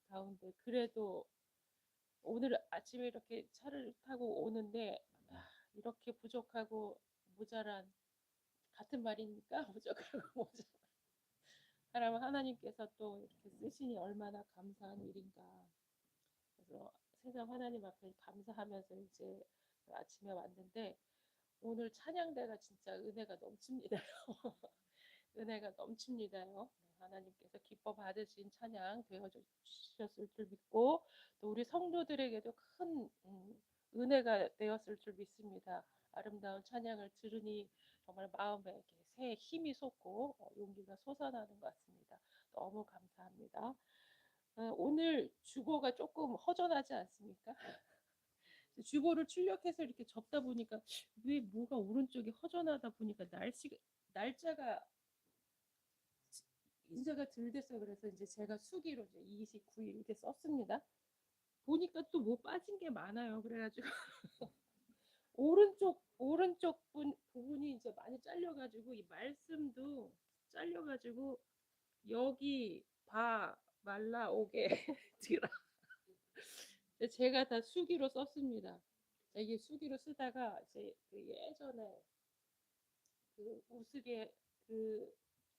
가운데 그래도 오늘 아침에 이렇게 차를 타고 오는데 이렇게 부족하고 모자란 같은 말이니까 부족하고 모자란 사람을 하나님께서 또 이렇게 쓰시니 얼마나 감사한 일인가. 그래서 세상 하나님 앞에 감사하면서 이제 아침에 왔는데 오늘 찬양대가 진짜 은혜가 넘칩니다. 은혜가 넘칩니다요. 하나님께서 기뻐 받으신 찬양 되어 주셨을 줄 믿고 또 우리 성도들에게도 큰 은혜가 되었을 줄 믿습니다. 아름다운 찬양을 들으니 정말 마음에 이렇게 새 힘이 솟고 용기가 솟아나는 것 같습니다. 너무 감사합니다. 오늘 주보가 조금 허전하지 않습니까? 주보를 출력해서 이렇게 접다 보니까 왜 뭐가 오른쪽이 허전하다 보니까 날짜가 인쇄가 덜 됐어요. 그래서 이제 제가 수기로 이제 29일 이렇게 썼습니다. 보니까 또 뭐 빠진 게 많아요. 그래가지고 오른쪽 부분이 이제 많이 잘려가지고 이 말씀도 잘려가지고 여기 봐 말라 오게 드라. 제가 다 수기로 썼습니다. 이게 수기로 쓰다가 이제 그 예전에 그 우스개 그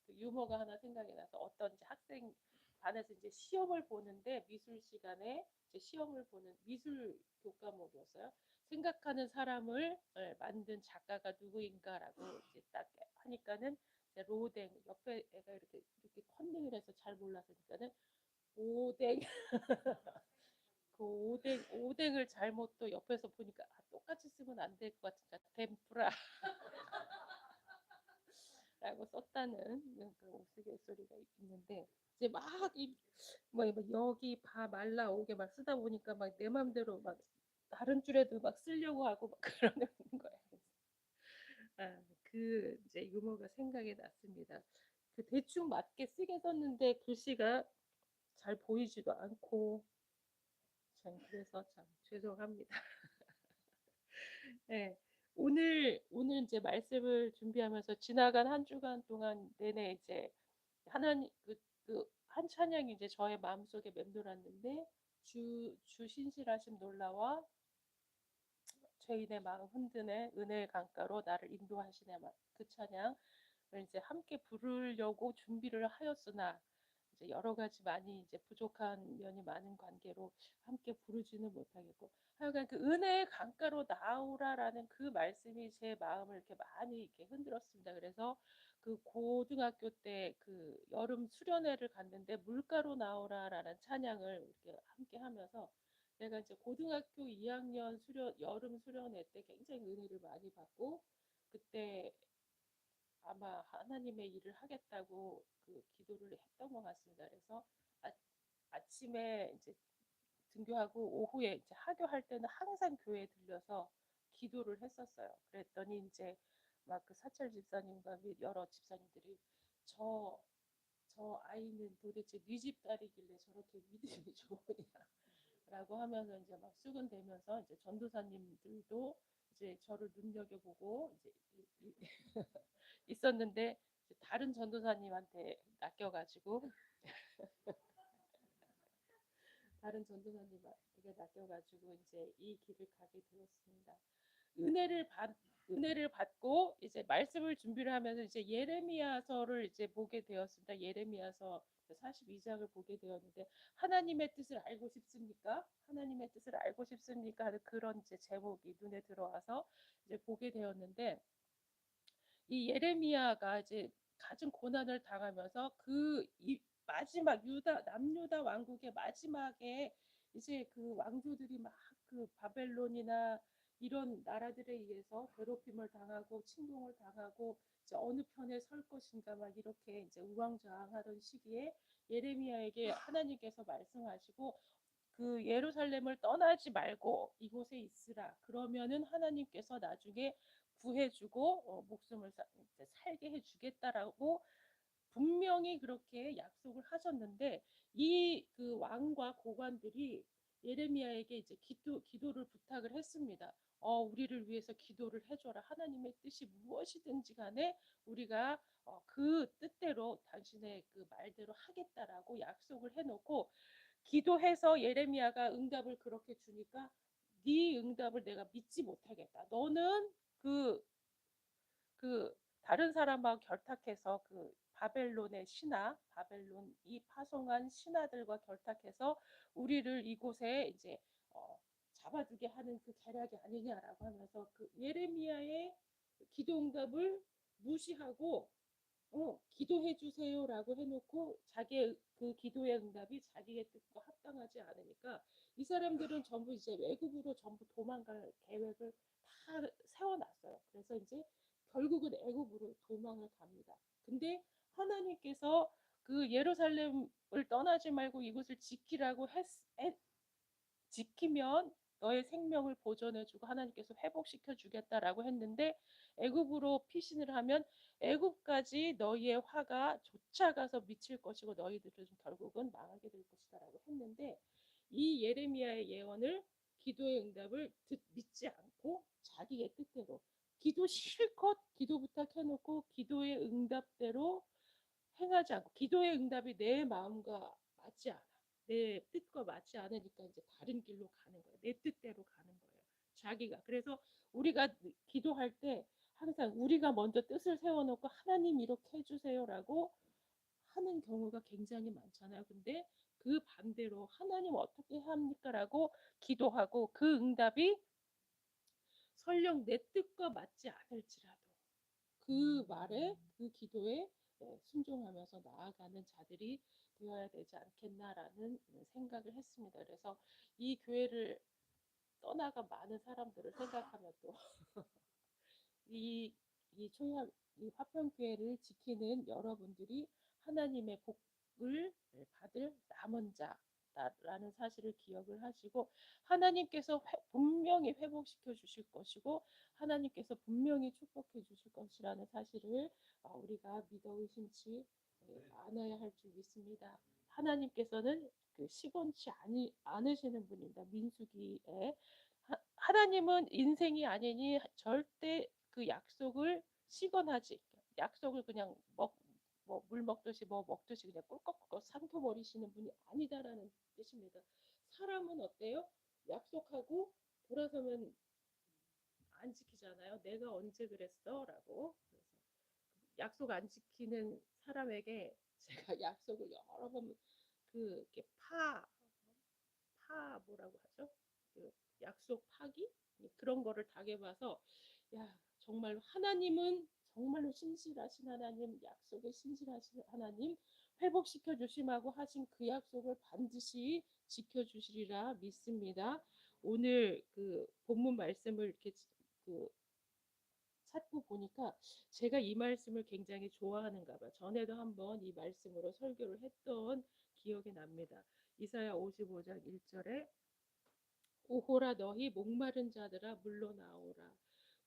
유머가 하나 생각이 나서 어떤 이제 학생 반에서 이제 시험을 보는데 미술 시간에 이제 시험을 보는 미술 교과목이었어요. 생각하는 사람을 만든 작가가 누구인가라고 이제 딱 하니까는 이제 로댕 옆에 애가 이렇게 컨닝을 해서 잘 몰랐으니까는 오댕 그 오뎅을 잘못 또 옆에서 보니까 똑같이 쓰면 안 될 것 같으니까 덴푸라 라고 썼다는 그 우스갯소리가 있는데 이제 뭐 여기 봐 말라 오게 막 쓰다 보니까 막 내 맘대로 막 다른 줄에도 막 쓰려고 하고 막 그러는 거예요. 그 이제 유머가 생각이 났습니다. 그 대충 맞게 쓰게 썼는데 글씨가 잘 보이지도 않고 참 그래서 참 죄송합니다. 네. 오늘 이제 말씀을 준비하면서 지나간 한 주간 동안 내내 이제 하나님 한 찬양이 이제 저의 마음속에 맴돌았는데 주 신실하심 놀라와 죄인의 마음 흔드네 은혜의 강가로 나를 인도하시네 그 찬양을 이제 함께 부르려고 준비를 하였으나 이제 여러 가지 많이 이제 부족한 면이 많은 관계로 함께 부르지는 못하겠고 하여간 그 은혜의 강가로 나오라라는 그 말씀이 제 마음을 이렇게 많이 이렇게 흔들었습니다. 그래서 그 고등학교 때 그 여름 수련회를 갔는데 물가로 나오라라는 찬양을 이렇게 함께 하면서 내가 이제 고등학교 2학년 여름 수련회 때 굉장히 은혜를 많이 받고 그때 아마 하나님의 일을 하겠다고 그 기도를 했던 것 같습니다. 그래서 아침에 이제 등교하고 오후에 이제 하교할 때는 항상 교회에 들려서 기도를 했었어요. 그랬더니 이제 막 그 사철 집사님과 및 여러 집사님들이 저, 저 아이는 도대체 네 집 딸이길래 저렇게 믿음이 좋으냐 라고 하면서 이제 막 수근대면서 이제 전도사님들도 이제 저를 눈여겨보고 이제 있었는데 이제 다른 전도사님한테 낚여가지고 다른 전도사님에게 낚여가지고 이제 이 길을 가게 되었습니다. 은혜를 받 은혜를 받고 이제 말씀을 준비를 하면서 이제 예레미야서를 이제 보게 되었습니다. 예레미야서 42장을 보게 되었는데 하나님의 뜻을 알고 싶습니까? 하나님의 뜻을 알고 싶습니까? 하는 그런 이제 제목이 눈에 들어와서 이제 보게 되었는데 이 예레미야가 이제 가진 고난을 당하면서 마지막 남유다 왕국의 마지막에 이제 그 왕조들이 막 그 바벨론이나 이런 나라들에 의해서 괴롭힘을 당하고 침공을 당하고 이제 어느 편에 설 것인가 막 이렇게 이제 우왕좌왕하던 시기에 예레미야에게 하나님께서 말씀하시고 그 예루살렘을 떠나지 말고 이곳에 있으라. 그러면은 하나님께서 나중에 구해주고 목숨을 살게 해주겠다라고 분명히 그렇게 약속을 하셨는데 이 그 왕과 고관들이 예레미야에게 이제 기도를 부탁을 했습니다. 우리를 위해서 기도를 해줘라. 하나님의 뜻이 무엇이든지 간에 우리가 그 뜻대로 당신의 그 말대로 하겠다라고 약속을 해놓고 기도해서 예레미야가 응답을 그렇게 주니까 네 응답을 내가 믿지 못하겠다. 너는 그 다른 사람하고 결탁해서 그 바벨론의 신하, 바벨론 이 파송한 신하들과 결탁해서 우리를 이곳에 이제 잡아두게 하는 그 계략이 아니냐라고 하면서 그 예레미야의 기도 응답을 무시하고 기도해 주세요라고 해놓고 자기의 그 기도의 응답이 자기의 뜻과 합당하지 않으니까 이 사람들은 전부 이제 외국으로 전부 도망갈 계획을 다 세워놨어요. 그래서 이제 결국은 애굽으로 도망을 갑니다. 근데 하나님께서 그 예루살렘을 떠나지 말고 이곳을 지키라고 지키면 너의 생명을 보존해주고 하나님께서 회복시켜 주겠다라고 했는데 애굽으로 피신을 하면 애굽까지 너희의 화가 쫓아가서 미칠 것이고 너희들은 결국은 망하게 될 것이다라고 했는데 이 예레미야의 예언을 기도의 응답을 믿지 않고 자기의 뜻대로 기도 실컷 기도 부탁해놓고 기도의 응답대로 행하지 않고 기도의 응답이 내 마음과 맞지 않아. 내 뜻과 맞지 않으니까 이제 다른 길로 가는 거예요. 내 뜻대로 가는 거예요. 자기가. 그래서 우리가 기도할 때 항상 우리가 먼저 뜻을 세워놓고 하나님 이렇게 해주세요라고 하는 경우가 굉장히 많잖아요. 근데 그 반대로 하나님 어떻게 합니까라고 기도하고 그 응답이 설령 내 뜻과 맞지 않을지라도 그 말에 그 기도에 순종하면서 나아가는 자들이 되어야 되지 않겠나라는 생각을 했습니다. 그래서 이 교회를 떠나간 많은 사람들을 생각하면 또 이, 이 초약, 이 화평교회를 지키는 여러분들이 하나님의 복을 받을 남은 자라는 사실을 기억을 하시고 하나님께서 분명히 회복시켜 주실 것이고 하나님께서 분명히 축복해 주실 것이라는 사실을 우리가 믿어 의심치 않아야 할 줄 믿습니다. 하나님께서는 그 시건치 않으시는 분입니다. 민수기에 하나님은 인생이 아니니 절대 그 약속을 시건하지 약속을 그냥 물 먹듯이 뭐 먹듯이 그냥 꿀꺽꿀꺽 삼켜버리시는 분이 아니다라는 뜻입니다. 사람은 어때요? 약속하고 돌아서면 안 지키잖아요. 내가 언제 그랬어? 라고. 그래서 약속 안 지키는 사람에게 제가 약속을 여러 번 이렇게 뭐라고 하죠? 그 약속 파기? 그런 거를 당해봐서 야 정말 하나님은 정말로 신실하신 하나님 약속에 신실하신 하나님 회복시켜 주심하고 하신 그 약속을 반드시 지켜주시리라 믿습니다. 오늘 그 본문 말씀을 이렇게 그 찾고 보니까 제가 이 말씀을 굉장히 좋아하는가 봐. 전에도 한번 이 말씀으로 설교를 했던 기억이 납니다. 이사야 55장 1절에 오호라 너희 목마른 자들아 물러나오라.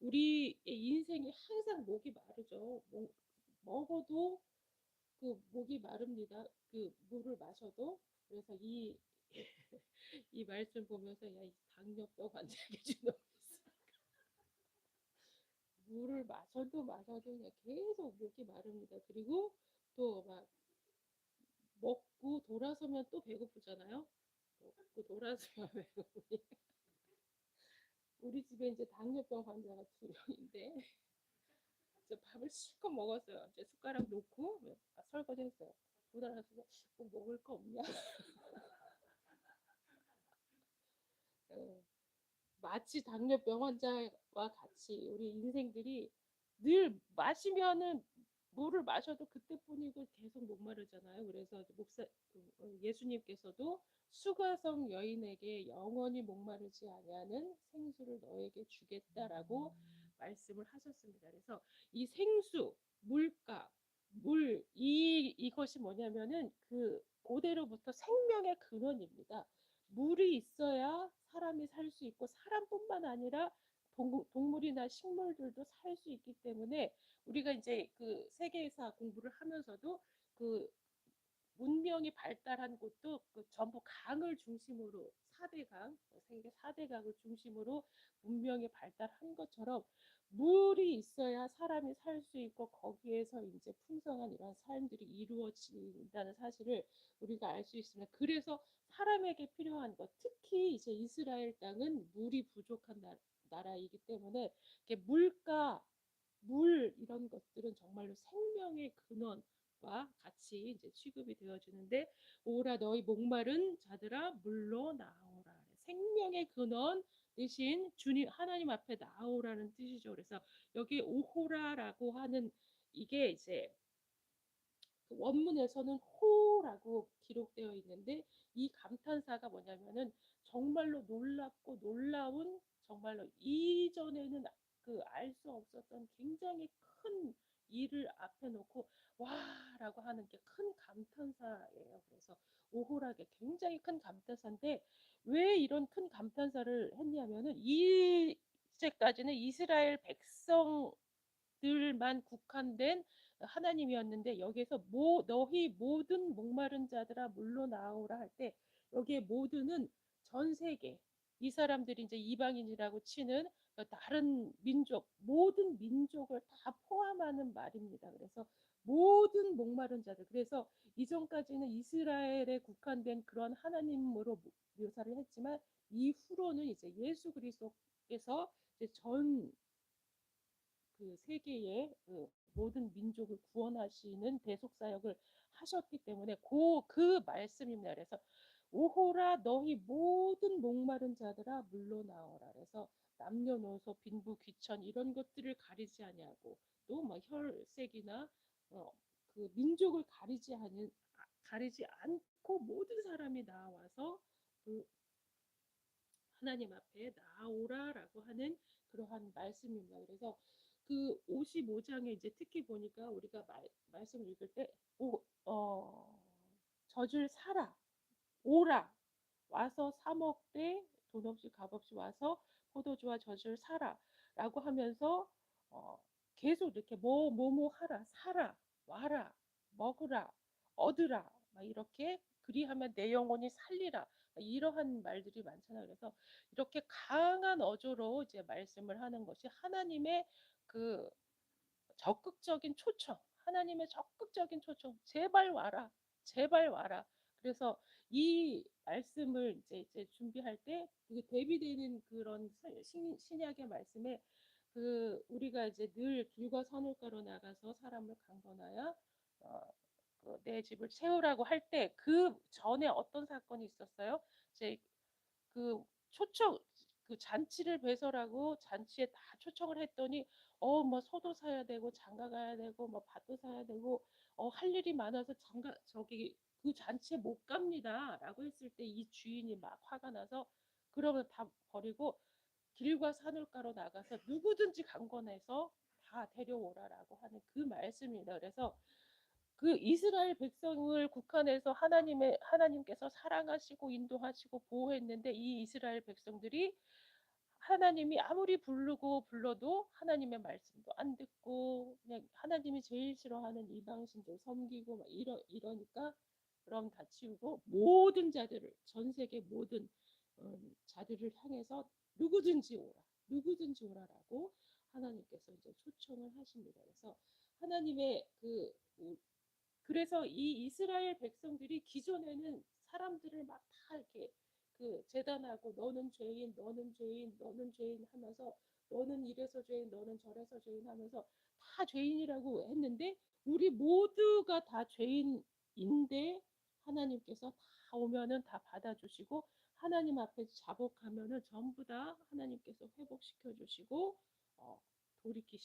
우리의 인생이 항상 목이 마르죠. 먹어도 그 목이 마릅니다. 그 물을 마셔도. 그래서 이 말씀 보면서 야, 이 당뇨병 환자에게 주는 물을 마셔도 그냥 계속 목이 마릅니다. 그리고 또 막 먹고 돌아서면 또 배고프잖아요. 먹고 돌아서면 배고프니 우리 집에 이제 당뇨병 환자가 2명인데 이제 밥을 실컷 먹었어요. 이제 숟가락 놓고 설거지 했어요. 보다가 뭐 먹을 거 없냐? 어, 마치 당뇨병 환자와 같이 우리 인생들이 늘 마시면은 물을 마셔도 그때뿐이고 계속 목마르잖아요. 그래서 예수님께서도 수가성 여인에게 영원히 목마르지 아니하는 생수를 너에게 주겠다라고 말씀을 하셨습니다. 그래서 이 생수, 물가, 이것이 뭐냐면은 그 고대로부터 생명의 근원입니다. 물이 있어야 사람이 살 수 있고 사람뿐만 아니라 동물이나 식물들도 살 수 있기 때문에 우리가 이제 그 세계사 공부를 하면서도 그 문명이 발달한 곳도 그 전부 강을 중심으로 4대 강, 세계 4대 강을 중심으로 문명이 발달한 것처럼 물이 있어야 사람이 살 수 있고 거기에서 이제 풍성한 이런 삶들이 이루어진다는 사실을 우리가 알 수 있습니다. 그래서 사람에게 필요한 것, 특히 이제 이스라엘 땅은 물이 부족한 나라이기 때문에 이렇게 물가, 물 이런 것들은 정말로 생명의 근원과 같이 이제 취급이 되어지는데 오라 너희 목마른 자들아 물로 나오라. 생명의 근원 대신 주님 하나님 앞에 나오라는 뜻이죠. 그래서 여기 오호라라고 하는 이게 이제 그 원문에서는 호라고 기록되어 있는데 이 감탄사가 뭐냐면은 정말로 놀랍고 놀라운 정말로 이전에는 그 알 수 없었던 굉장히 큰 일을 앞에 놓고 와라고 하는 게 큰 감탄사예요. 그래서 오호라게 굉장히 큰 감탄사인데 왜 이런 큰 감탄사를 했냐면은 이제까지는 이스라엘 백성들만 국한된 하나님이었는데 여기서 너희 모든 목마른 자들아 물로 나오라 할 때 여기에 모든은 전 세계 이 사람들이 이제 이방인이라고 치는 다른 민족 모든 민족을 다 포함하는 말입니다. 그래서 모든 목마른 자들 그래서 이전까지는 이스라엘에 국한된 그런 하나님으로 묘사를 했지만 이후로는 이제 예수 그리스도께서 이제 전 그 세계의 그 모든 민족을 구원하시는 대속 사역을 하셨기 때문에 그 말씀입니다. 그래서 오호라 너희 모든 목마른 자들아 물로 나오라. 그래서 남녀노소 빈부 귀천 이런 것들을 가리지 아니하고 또 뭐 혈색이나 그 민족을 가리지 않고 모든 사람이 나와서 그 하나님 앞에 나오라라고 하는 그러한 말씀입니다. 그래서 그 55장에 이제 특히 보니까 우리가 말씀을 읽을 때 젖을 사라 오라 와서 사 먹되 돈 없이 값 없이 와서 포도주와 젖을 사라라고 하면서 어, 계속 이렇게 뭐 하라 사라 와라 먹으라 얻으라 막 이렇게 그리하면 내 영혼이 살리라 이러한 말들이 많잖아요. 그래서 이렇게 강한 어조로 이제 말씀을 하는 것이 하나님의 그 적극적인 초청, 하나님의 적극적인 초청, 제발 와라, 제발 와라. 그래서 이 말씀을 이제 준비할 때 대비되는 그런 신약의 말씀에 그 우리가 이제 늘 길과 산울가로 나가서 사람을 강건하여 어, 내 집을 채우라고 할 때 그 전에 어떤 사건이 있었어요? 이제 그 초청 그 잔치를 배설하고 잔치에 다 초청을 했더니 뭐 소도 사야 되고 장가 가야 되고 뭐 밭도 사야 되고 할 일이 많아서 장가 저기 그 잔치에 못 갑니다라고 했을 때 이 주인이 막 화가 나서 그러면 다 버리고 길과 산울가로 나가서 누구든지 강권해서 다 데려오라라고 하는 그 말씀입니다. 그래서 그 이스라엘 백성을 국한해서 하나님께서 사랑하시고 인도하시고 보호했는데 이 이스라엘 백성들이 하나님이 아무리 부르고 불러도 하나님의 말씀도 안 듣고 그냥 하나님이 제일 싫어하는 이방신들 섬기고 막 이러니까 그럼 다 치우고 모든 자들을 전 세계 모든 자들을 향해서 누구든지 오라라고 하나님께서 이제 초청을 하십니다. 그래서 하나님의 그래서 이 이스라엘 백성들이 기존에는 사람들을 막 다 이렇게 그 재단하고 너는 죄인, 너는 죄인, 너는 죄인 하면서 너는 이래서 죄인, 너는 저래서 죄인 하면서 다 죄인이라고 했는데 우리 모두가 다 죄인인데 하나님께서 다 오면은 다 받아주시고 하나님 앞에 자복하면은 전부 다 하나님께서 회복시켜 주시고 어, 돌이켜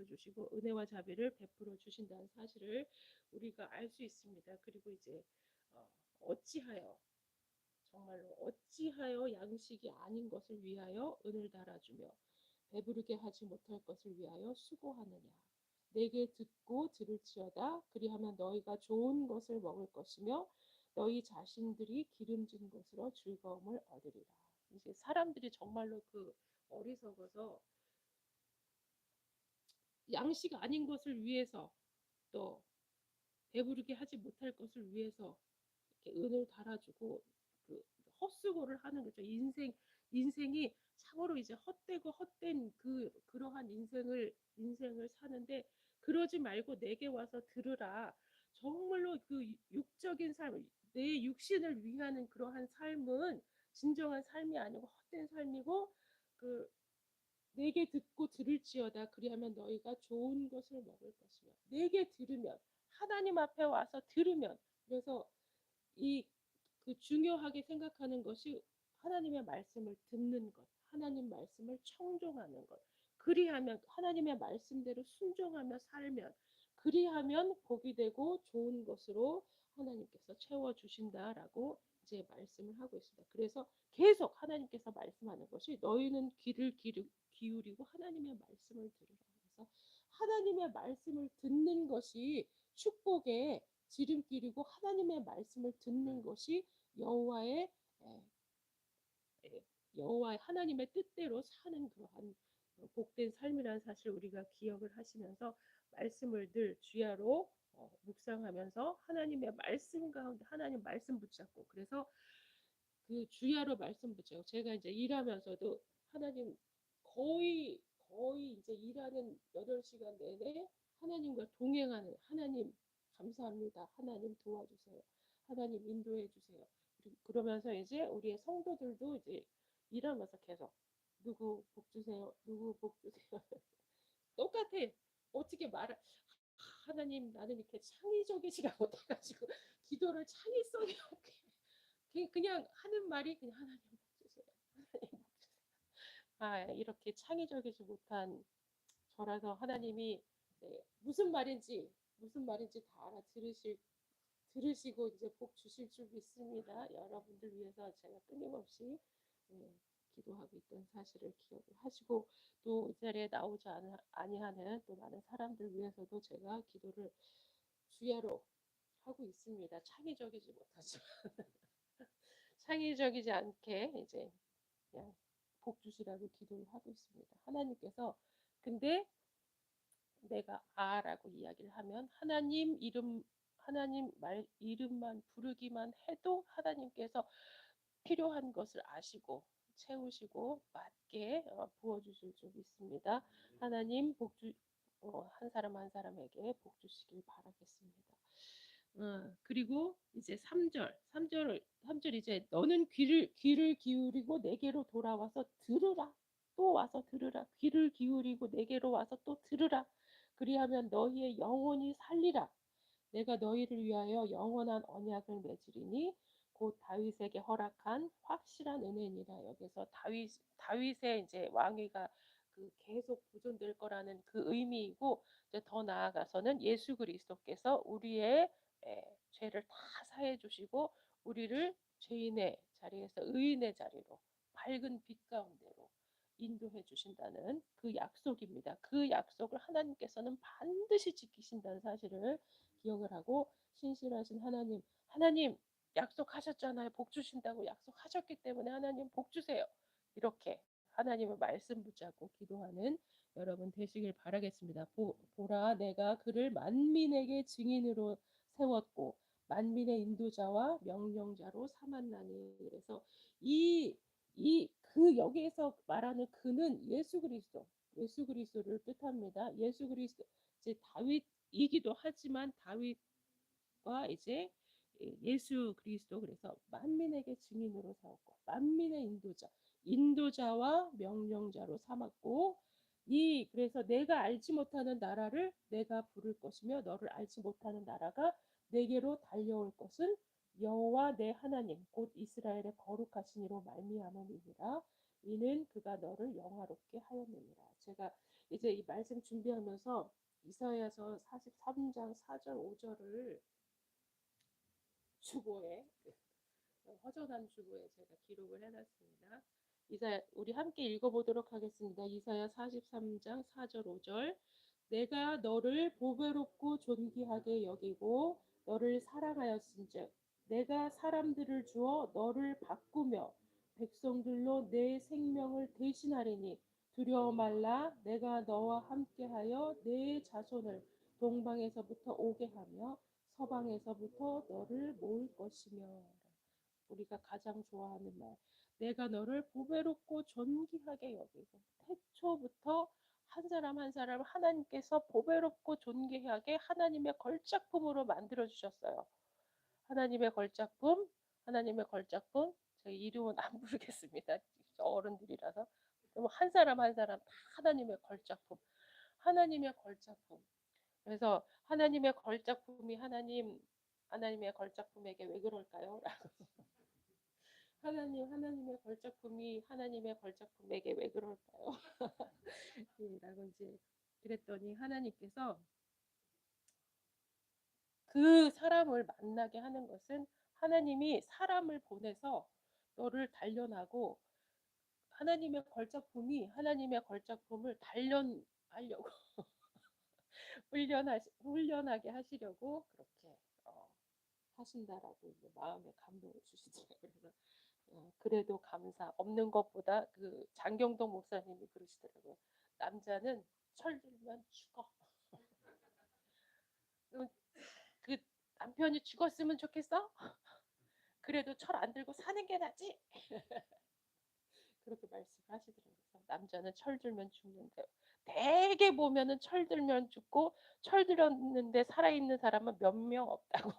주시고 은혜와 자비를 베풀어 주신다는 사실을 우리가 알 수 있습니다. 그리고 이제 어찌하여 정말로 어찌하여 양식이 아닌 것을 위하여 은을 달아주며 배부르게 하지 못할 것을 위하여 수고하느냐. 내게 듣고 들을지어다. 그리하면 너희가 좋은 것을 먹을 것이며 너희 자신들이 기름진 것으로 즐거움을 얻으리라. 이제 사람들이 정말로 그 어리석어서 양식 아닌 것을 위해서 또 배부르게 하지 못할 것을 위해서 이렇게 은을 달아주고 그 헛수고를 하는 거죠. 인생이 참으로 이제 헛되고 헛된 그러한 인생을 사는데 그러지 말고 내게 와서 들으라. 정말로 그 육적인 삶, 내 육신을 위하는 그러한 삶은 진정한 삶이 아니고 헛된 삶이고 그 내게 듣고 들을지어다. 그리하면 너희가 좋은 것을 먹을 것이며 내게 들으면 하나님 앞에 와서 들으면 그래서 이 중요하게 생각하는 것이 하나님의 말씀을 듣는 것, 하나님 말씀을 청종하는 것. 그리하면 하나님의 말씀대로 순종하며 살면 그리하면 복이 되고 좋은 것으로 하나님께서 채워 주신다라고 이제 말씀을 하고 있습니다. 그래서 계속 하나님께서 말씀하는 것이 너희는 귀를 기울이고 하나님의 말씀을 들으라. 그래서 하나님의 말씀을 듣는 것이 축복의 지름길이고 하나님의 말씀을 듣는 것이 여호와의 여호와 하나님의 뜻대로 사는 그러한 복된 삶이라는 사실 우리가 기억을 하시면서 말씀을 늘 주야로 묵상하면서 하나님의 말씀 가운데 하나님 말씀 붙잡고 그래서 그 주야로 말씀 붙잡고 제가 이제 일하면서도 하나님 거의 이제 일하는 8시간 내내 하나님과 동행하는 하나님 감사합니다. 하나님 도와주세요. 하나님 인도해 주세요. 그러면서 이제 우리의 성도들도 이제 일하면서 계속 누구 복 주세요. 누구 복 주세요. 똑같아. 어떻게 말을 하나님 나는 이렇게 창의적이지가 못해가지고 기도를 창의성이 없게 그냥 하는 말이 그냥 하나님 복 주세요. 하나님 복 주세요. 아 이렇게 창의적이지 못한 저라서 하나님이 네, 무슨 말인지 다 들으시고 이제 복 주실 줄 믿습니다. 여러분들 위해서 제가 끊임없이 예, 기도하고 있던 사실을 기억을 하시고 또 이 자리에 나오지 아니하는 또 많은 사람들 위해서도 제가 기도를 주야로 하고 있습니다. 창의적이지 못하지만 창의적이지 않게 이제 그냥 복 주시라고 기도를 하고 있습니다. 하나님께서 근데 내가 아라고 이야기를 하면 하나님 말 이름만 부르기만 해도 하나님께서 필요한 것을 아시고 채우시고 맞게 부어주실 줄 믿습니다. 하나님 한 사람 한 사람에게 복 주시길 바라겠습니다. 그리고 이제 3절 이제 너는 귀를 기울이고 내게로 돌아와서 들으라. 또 와서 들으라. 귀를 기울이고 내게로 와서 또 들으라. 그리하면 너희의 영혼이 살리라. 내가 너희를 위하여 영원한 언약을 맺으리니 곧 다윗에게 허락한 확실한 은혜니라. 여기서 다윗의 이제 왕위가 계속 보존될 거라는 그 의미이고 이제 더 나아가서는 예수 그리스도께서 우리의 죄를 다 사해 주시고 우리를 죄인의 자리에서 의인의 자리로 밝은 빛 가운데로 인도해 주신다는 그 약속입니다. 그 약속을 하나님께서는 반드시 지키신다는 사실을 기억을 하고 신실하신 하나님 약속하셨잖아요. 복 주신다고 약속하셨기 때문에 하나님 복 주세요. 이렇게 하나님의 말씀 붙잡고 기도하는 여러분 되시길 바라겠습니다. 보라 내가 그를 만민에게 증인으로 세웠고 만민의 인도자와 명령자로 삼았나니. 그래서 여기에서 말하는 그는 예수 그리스도를 뜻합니다. 예수 그리스도 이제 다윗이기도 하지만 다윗과 이제 예수 그리스도 그래서 만민에게 증인으로 세웠고 만민의 인도자와 명령자로 삼았고 그래서 내가 알지 못하는 나라를 내가 부를 것이며 너를 알지 못하는 나라가 내게로 달려올 것은 여호와 내 하나님 곧 이스라엘의 거룩하신 이로 말미암음이니라. 이는 그가 너를 영화롭게 하였느니라. 제가 이제 이 말씀 준비하면서 이사야서 43장 4절 5절을 주보에 허전한 주보에 제가 기록을 해놨습니다. 우리 함께 읽어보도록 하겠습니다. 이사야 43장 4절 5절 내가 너를 보배롭고 존귀하게 여기고 너를 사랑하였은즉 내가 사람들을 주어 너를 바꾸며 백성들로 내 생명을 대신하리니 두려워 말라. 내가 너와 함께하여 내 자손을 동방에서부터 오게 하며 서방에서부터 너를 모을 것이며. 우리가 가장 좋아하는 말. 내가 너를 보배롭고 존귀하게 여기고. 태초부터 한 사람 한 사람 하나님께서 보배롭고 존귀하게 하나님의 걸작품으로 만들어 주셨어요. 하나님의 걸작품, 하나님의 걸작품. 제 이름은 안 부르겠습니다. 어른들이라서. 한 사람 한 사람 다 하나님의 걸작품. 하나님의 걸작품. 그래서 하나님의 걸작품이 하나님의 걸작품에게 왜 그럴까요? 하나님의 걸작품이 하나님의 걸작품에게 왜 그럴까요? 예, 라고 이제 그랬더니 하나님께서 그 사람을 만나게 하는 것은 하나님이 사람을 보내서 너를 단련하고 하나님의 걸작품을 단련하려고 훈련하게 하시려고 그렇게 하신다라고 이제 마음에 감동을 주시더라고요. 그래서 그래도 감사. 없는 것보다 그 장경동 목사님이 그러시더라고요. 남자는 철들면 죽어. 그 남편이 죽었으면 좋겠어? 그래도 철 안 들고 사는 게 낫지? 그렇게 말씀하시더라고요. 남자는 철들면 죽는데 대개 보면은 철들면 죽고 철들었는데 살아있는 사람은 몇 명 없다고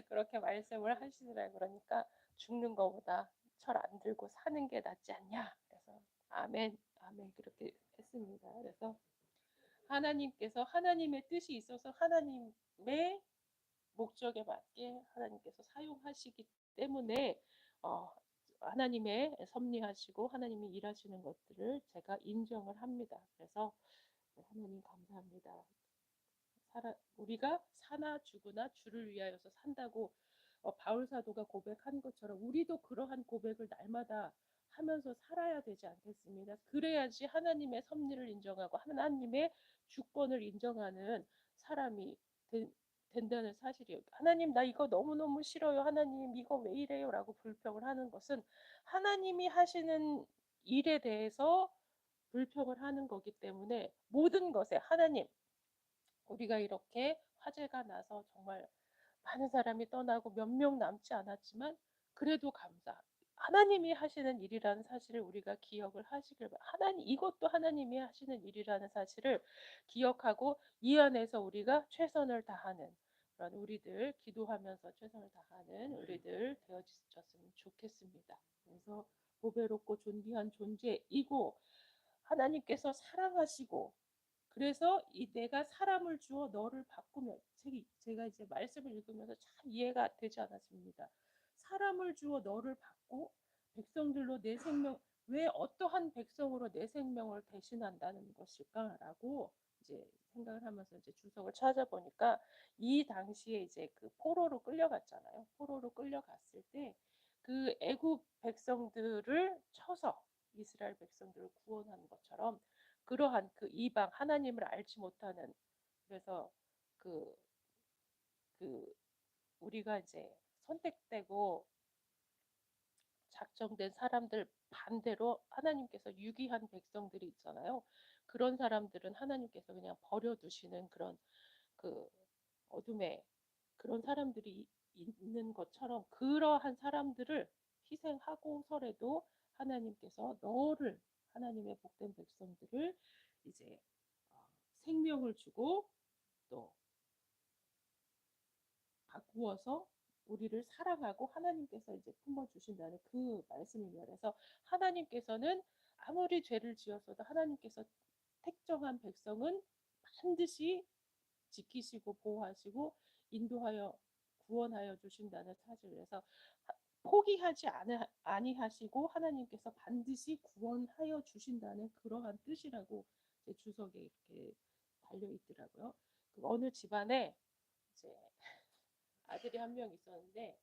그렇게 말씀을 하시더라고요. 그러니까 죽는 것보다 철 안 들고 사는 게 낫지 않냐. 그래서 아멘, 아멘 그렇게 했습니다. 그래서 하나님께서 하나님의 뜻이 있어서 하나님의 목적에 맞게 하나님께서 사용하시기 때문에 어, 하나님의 섭리하시고 하나님이 일하시는 것들을 제가 인정을 합니다. 그래서 하나님 감사합니다. 우리가 사나 죽으나 주를 위하여서 산다고 바울 사도가 고백한 것처럼 우리도 그러한 고백을 날마다 하면서 살아야 되지 않겠습니다. 그래야지 하나님의 섭리를 인정하고 하나님의 주권을 인정하는 사람이 된다는 사실이에요. 하나님 나 이거 너무너무 싫어요. 하나님 이거 왜 이래요? 라고 불평을 하는 것은 하나님이 하시는 일에 대해서 불평을 하는 거기 때문에 모든 것에 하나님 우리가 이렇게 화재가 나서 정말 많은 사람이 떠나고 몇 명 남지 않았지만 그래도 감사. 하나님이 하시는 일이라는 사실을 우리가 기억을 하시길 하나님 이것도 하나님이 하시는 일이라는 사실을 기억하고 이 안에서 우리가 최선을 다하는 그런 우리들 기도하면서 최선을 다하는 우리들 되어졌으면 좋겠습니다. 그래서 보배롭고 존귀한 존재이고 하나님께서 사랑하시고 그래서 내가 사람을 주어 너를 바꾸며 제가 이제 말씀을 읽으면서 참 이해가 되지 않았습니다. 사람을 주어 너를 바꾸 백성들로 내 생명 왜 어떠한 백성으로 내 생명을 대신한다는 것일까라고 이제 생각을 하면서 이제 주석을 찾아보니까 이 당시에 이제 그 포로로 끌려갔잖아요. 포로로 끌려갔을 때 그 애굽 백성들을 쳐서 이스라엘 백성들을 구원한 것처럼 그러한 그 이방 하나님을 알지 못하는 그래서 그, 그 우리가 이제 선택되고 작정된 사람들 반대로 하나님께서 유기한 백성들이 있잖아요. 그런 사람들은 하나님께서 그냥 버려두시는 그런 그 어둠에 그런 사람들이 있는 것처럼 그러한 사람들을 희생하고서라도 하나님께서 너를 하나님의 복된 백성들을 이제 생명을 주고 또 바꾸어서 우리를 사랑하고 하나님께서 이제 품어주신다는 그 말씀입니다. 그래서 하나님께서는 아무리 죄를 지었어도 하나님께서 택정한 백성은 반드시 지키시고 보호하시고 인도하여 구원하여 주신다는 사실. 그래서 포기하지 아니하시고 하나님께서 반드시 구원하여 주신다는 그러한 뜻이라고 제 주석에 이렇게 달려 있더라고요. 그 어느 집안에 이제 아들이 한 명 있었는데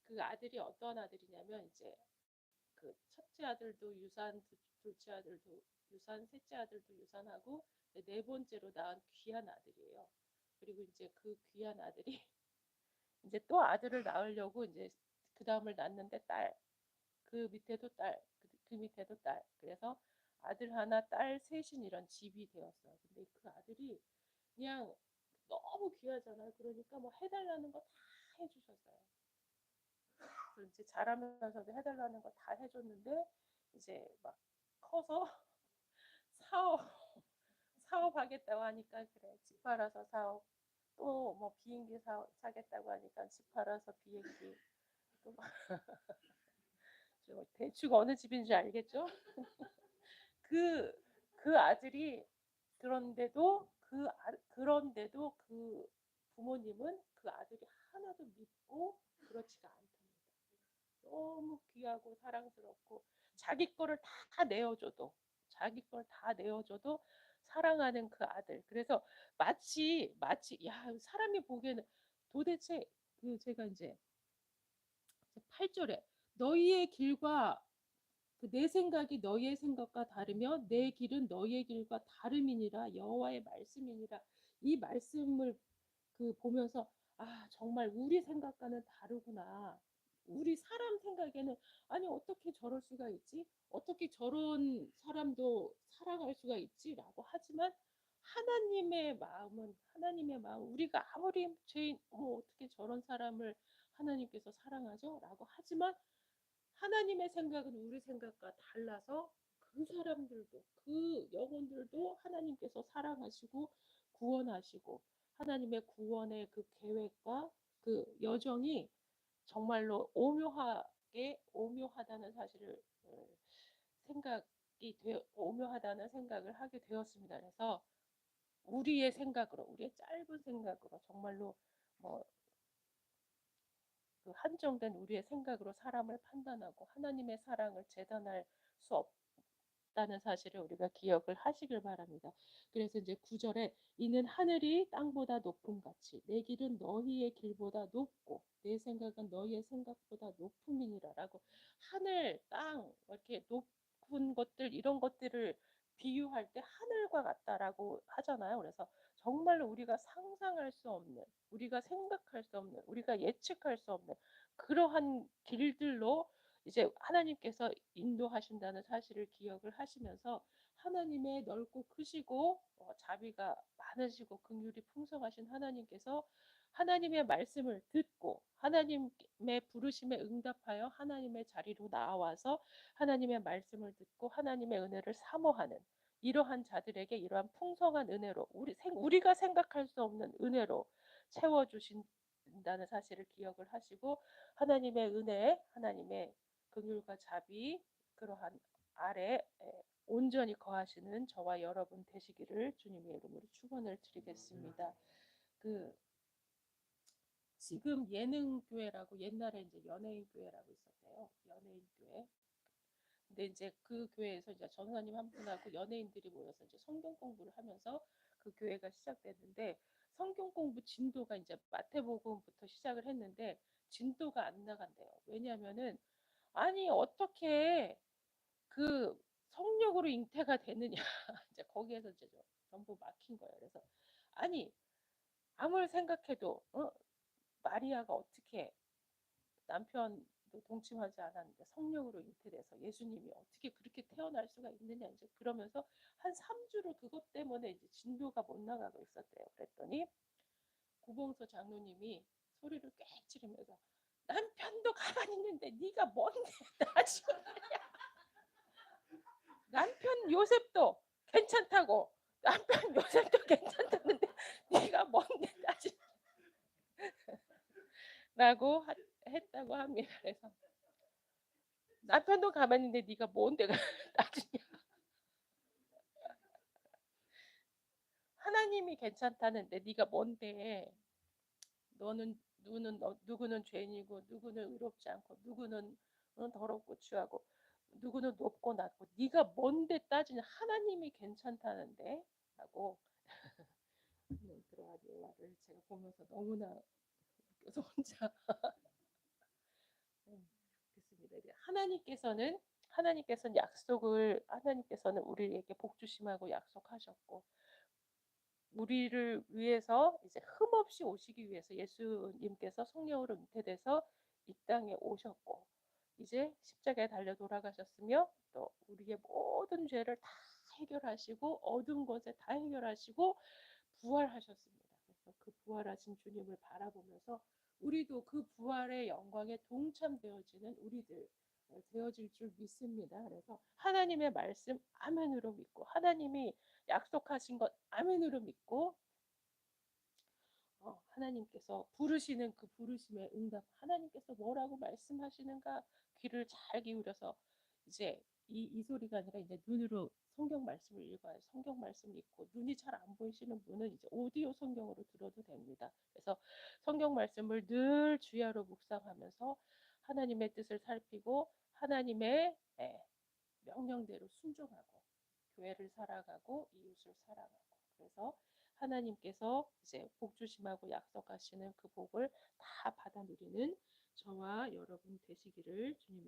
그 아들이 어떤 아들이냐면 이제 그 첫째 아들도 유산, 둘째 아들도 유산, 셋째 아들도 유산하고 네 번째로 낳은 귀한 아들이에요. 그리고 이제 그 귀한 아들이 이제 또 아들을 낳으려고 이제 그 다음을 낳는데 딸, 그 밑에도 딸, 그 밑에도 딸. 그래서 아들 하나, 딸 셋인 이런 집이 되었어요. 근데 그 아들이 그냥 너무 귀하잖아요. 그러니까 뭐 해달라는 거 다 해주셨어요. 그래서 이제 자라면서도 해달라는 거 다 해줬는데 이제 막 커서 사업 사업하겠다고 하니까 그래 집 팔아서 사업 또 뭐 비행기 사겠다고 하니까 집 팔아서 비행기 또 대충 어느 집인지 알겠죠? 그, 그 아들이 그런데도 그 부모님은 그 아들이 하나도 믿고 그렇지가 않답니다. 너무 귀하고 사랑스럽고 자기 거를 다 내어줘도 자기 걸 다 내어줘도 사랑하는 그 아들. 그래서 마치 야 사람이 보기에는 도대체 그 제가 이제 8절에 너희의 길과 그 내 생각이 너희의 생각과 다르며 내 길은 너희의 길과 다름이니라 여호와의 말씀이니라. 이 말씀을 그 보면서 아 정말 우리 생각과는 다르구나. 우리 사람 생각에는 아니 어떻게 저럴 수가 있지? 어떻게 저런 사람도 살아갈 수가 있지?라고 하지만 하나님의 마음 우리가 아무리 죄인 어떻게 저런 사람을 하나님께서 사랑하죠?라고 하지만 하나님의 생각은 우리 생각과 달라서 그 사람들도 그 영혼들도 하나님께서 사랑하시고 구원하시고 하나님의 구원의 그 계획과 그 여정이 정말로 오묘하다는 사실을 오묘하다는 생각을 하게 되었습니다. 그래서 우리의 짧은 생각으로 정말로 뭐 그 한정된 우리의 생각으로 사람을 판단하고 하나님의 사랑을 재단할 수 없다는 사실을 우리가 기억을 하시길 바랍니다. 그래서 이제 9절에 이는 하늘이 땅보다 높음 같이 내 길은 너희의 길보다 높고 내 생각은 너희의 생각보다 높음이니라라고 하늘, 땅 이렇게 높은 것들 이런 것들을 비유할 때 하늘과 같다라고 하잖아요. 그래서 정말로 우리가 상상할 수 없는, 우리가 생각할 수 없는, 우리가 예측할 수 없는 그러한 길들로 이제 하나님께서 인도하신다는 사실을 기억을 하시면서 하나님의 넓고 크시고 자비가 많으시고 긍휼이 풍성하신 하나님께서 하나님의 말씀을 듣고 하나님의 부르심에 응답하여 하나님의 자리로 나와서 하나님의 말씀을 듣고 하나님의 은혜를 사모하는 이러한 자들에게 이러한 풍성한 은혜로 우리가 생각할 수 없는 은혜로 채워주신다는 사실을 기억을 하시고 하나님의 은혜, 하나님의 긍휼과 자비 그러한 아래 온전히 거하시는 저와 여러분 되시기를 주님의 이름으로 축원을 드리겠습니다. 그 지금 예능교회라고 옛날에 이제 연예인교회라고 있었대요. 연예인교회. 근데 이제 그 교회에서 이제 전사님 한 분하고 연예인들이 모여서 이제 성경 공부를 하면서 그 교회가 시작됐는데 성경 공부 진도가 이제 마태복음부터 시작을 했는데 진도가 안 나간대요. 왜냐하면은 아니 어떻게 그 성령으로 잉태가 되느냐 이제 거기에서 이제 전부 막힌 거예요. 그래서 아니 아무리 생각해도 마리아가 어떻게 남편도 동침하지 않았는데 성령으로 잉태돼서 예수님이 어떻게 그렇게 태어날 수가 있느냐 이제 그러면서 한 3주를 그것 때문에 이제 진도가 못 나가고 있었대요. 그랬더니 구봉서 장로님이 소리를 꽥 지르면서 남편도 가만히 있는데 네가 뭔데 나중에 남편 요셉도 괜찮다고 남편 요셉도 괜찮다는데 네가 뭔데 따지 라고 했다고 합니다. 그래서 남편도 가만히 있는데 네가 뭔데 따지냐 하나님이 괜찮다는데 네가 뭔데 누구는 죄인이고 누구는 의롭지 않고 누구는 더럽고 취하고 누구는 높고 낮고 네가 뭔데 따지냐 하나님이 괜찮다는데 라고 그러한 예화를 제가 보면서 너무나 웃겨서 혼자 그렇습니다. 하나님께서는 우리에게 복 주심하고 약속하셨고 우리를 위해서 이제 흠없이 오시기 위해서 예수님께서 성령으로 잉태돼서 이 땅에 오셨고 이제 십자가에 달려 돌아가셨으며 또 우리의 모든 죄를 다 해결하시고 어두운 것에 다 해결하시고 부활하셨습니다. 그래서 그 부활하신 주님을 바라보면서 우리도 그 부활의 영광에 동참되어지는 우리들 되어질 줄 믿습니다. 그래서 하나님의 말씀 아멘으로 믿고 하나님이 약속하신 것 아멘으로 믿고 하나님께서 부르시는 그 부르심에 응답 하나님께서 뭐라고 말씀하시는가 귀를 잘 기울여서 이제 이 소리가 아니라 이제 눈으로 성경 말씀을 읽어야 성경 말씀을 읽고 눈이 잘 안 보이시는 분은 이제 오디오 성경으로 들어도 됩니다. 그래서 성경 말씀을 늘 주야로 묵상하면서 하나님의 뜻을 살피고 하나님의 명령대로 순종하고 교회를 살아가고 이웃을 사랑하고 그래서 하나님께서 이제 복 주심하고 약속하시는 그 복을 다 받아 누리는 저와 여러분 되시기를 주님의